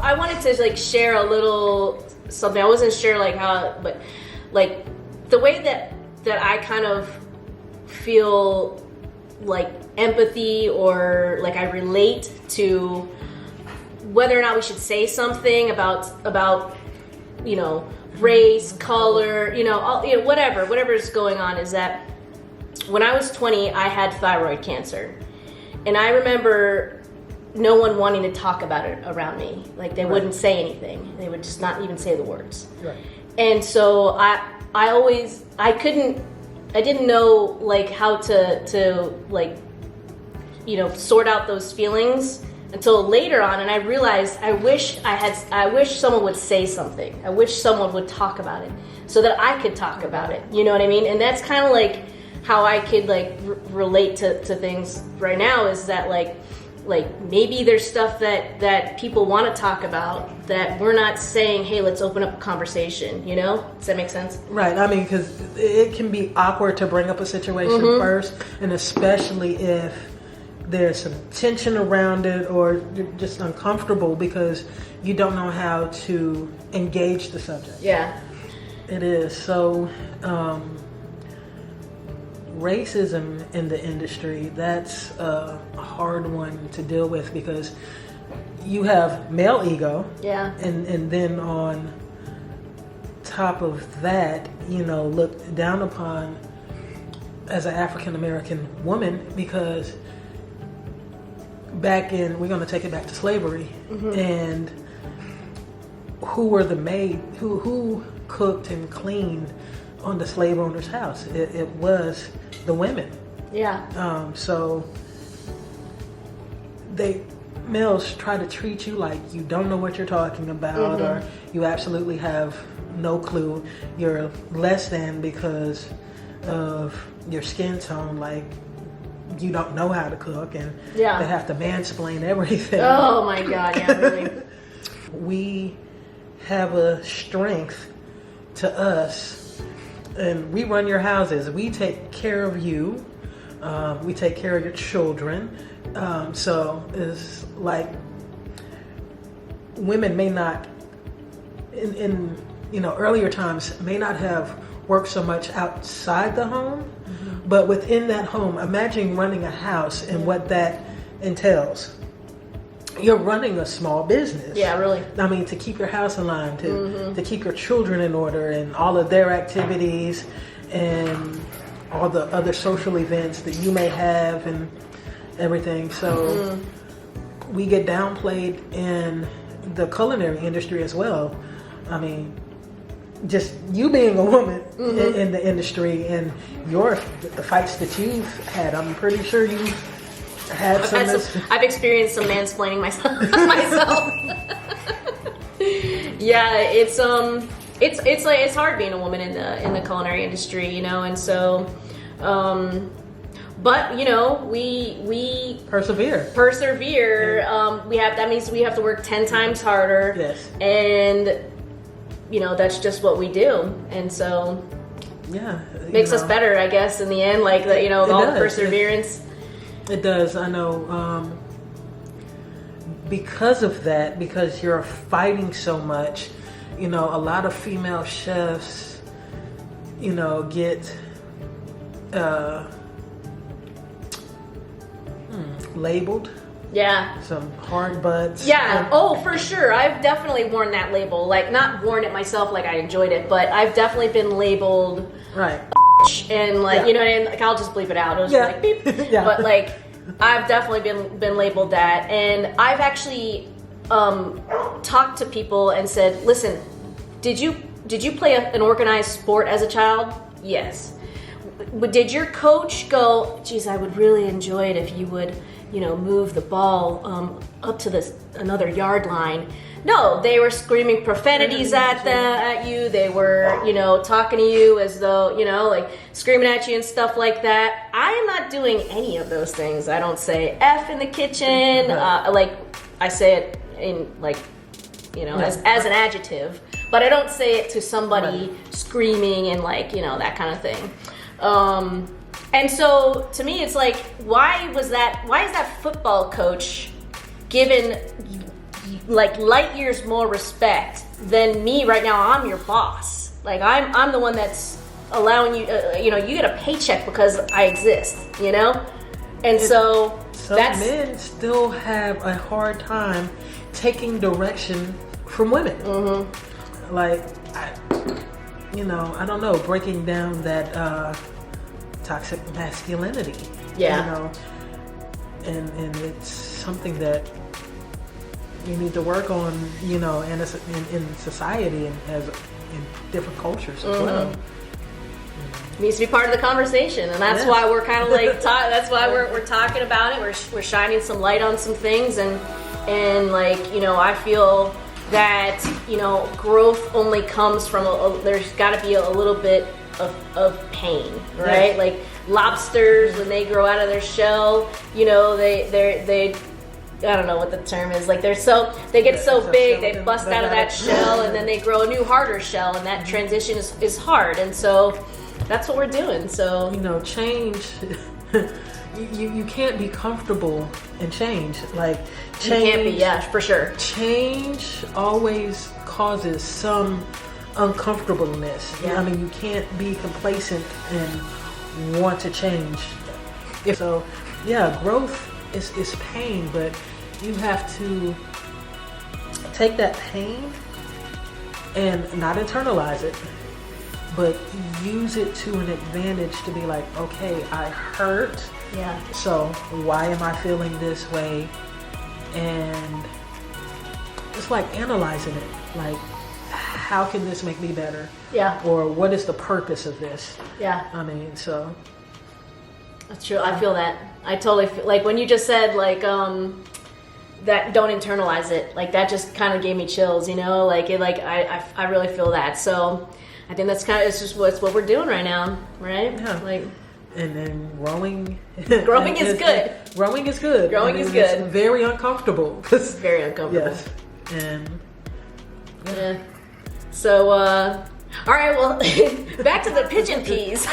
I wanted to like share a little something. I wasn't sure like how, but like the way that I kind of feel like empathy or like I relate to whether or not we should say something about you know, race, color, you know, all, you know, whatever's going on, is that when I was 20, I had thyroid cancer. And I remember no one wanting to talk about it around me. Like they wouldn't say anything. They would just not even say the words. Right. And so I didn't know like how to like, you know, sort out those feelings until later on, and I realized I wish someone would say something. I wish someone would talk about it so that I could talk about it. You know what I mean? And that's kind of like how I could like relate to things right now, is that like maybe there's stuff that people want to talk about that we're not saying, hey, let's open up a conversation, you know? Does that make sense? Right. I mean, because it can be awkward to bring up a situation first, and especially if there's some tension around it or you're just uncomfortable because you don't know how to engage the subject. Yeah. It is. So, racism in the industry, that's a hard one to deal with because you have male ego. Yeah. And then on top of that, you know, looked down upon as an African American woman, because back in, we're going to take it back to slavery, and who were the maid, who cooked and cleaned on the slave owner's house? It was the women. Yeah. So males try to treat you like you don't know what you're talking about, or you absolutely have no clue. You're less than because of your skin tone, like you don't know how to cook, and they have to mansplain everything. Oh my God, yeah, really. We have a strength to us, and we run your houses. We take care of you. We take care of your children. So it's like women may not, in you know, earlier times, may not have worked so much outside the home, but within that home, imagine running a house and what that entails. You're running a small business. Yeah, really. I mean, to keep your house in line, to keep your children in order, and all of their activities, and all the other social events that you may have, and everything. So we get downplayed in the culinary industry as well. I mean, just you being a woman in the industry, and the fights that you've had, I'm pretty sure you had I've experienced some mansplaining myself. Yeah, it's like it's hard being a woman in the culinary industry, you know, and so but you know, we persevere. That means we have to work 10 times harder. Yes. And you know, that's just what we do, and so makes us better, I guess, in the end. Like that, you know, all the perseverance. It does. I know. Because of that, because you're fighting so much, you know, a lot of female chefs, you know, get labeled. Yeah. Some hard butts. Yeah. Oh, for sure. I've definitely worn that label. Like, not worn it myself, like I enjoyed it, but I've definitely been labeled. Right. And like, you know, and like, I'll just bleep it out. It'll just be like beep. But like, I've definitely been labeled that, and I've actually talked to people and said, listen, did you play an organized sport as a child? Yes. Did your coach go, geez, I would really enjoy it if you would, you know, move the ball up to another yard line? No, they were screaming profanities at you. They were, you know, talking to you as though, you know, like screaming at you and stuff like that. I am not doing any of those things. I don't say F in the kitchen. Like I say it in like, you know, as an adjective, but I don't say it to somebody screaming and like, you know, that kind of thing. And so to me, it's like, why is that football coach given like light years more respect than me right now. I'm your boss. Like I'm the one that's allowing you, you know, you get a paycheck because I exist, you know? And so some men still have a hard time taking direction from women. Like, I don't know, breaking down that toxic masculinity. Yeah. You know, and it's something that you need to work on, you know, in society and in different cultures as well. It needs to be part of the conversation, and that's why we're kind of like that's why we're talking about it. We're shining some light on some things, and like, you know, I feel that, you know, growth only comes from there's got to be a little bit of pain, right? Yes. Like lobsters, when they grow out of their shell, you know, they I don't know what the term is. Like they get so big, they bust out of that shell, and then they grow a new harder shell, and that transition is hard. And so that's what we're doing. So, you know, change. You can't be comfortable in change. Like change, you can't be, yeah, for sure. Change always causes some uncomfortableness. Yeah. I mean, you can't be complacent and want to change. So, yeah, growth is pain, but you have to take that pain and not internalize it, but use it to an advantage to be like, okay, I hurt. Yeah. So why am I feeling this way? And it's like analyzing it. Like, how can this make me better? Yeah. Or what is the purpose of this? Yeah. I mean, so. That's true. I feel that. I totally feel, like when you just said like that, don't internalize it. Like that just kind of gave me chills, you know. Like it, like I really feel that. So I think that's kind of, it's just what we're doing right now, right? Yeah. Like, and then growing. Growing is good. Growing is good. Growing is good. It's very uncomfortable. Very uncomfortable. Yes. And yeah. So all right. Well, back to the pigeon peas.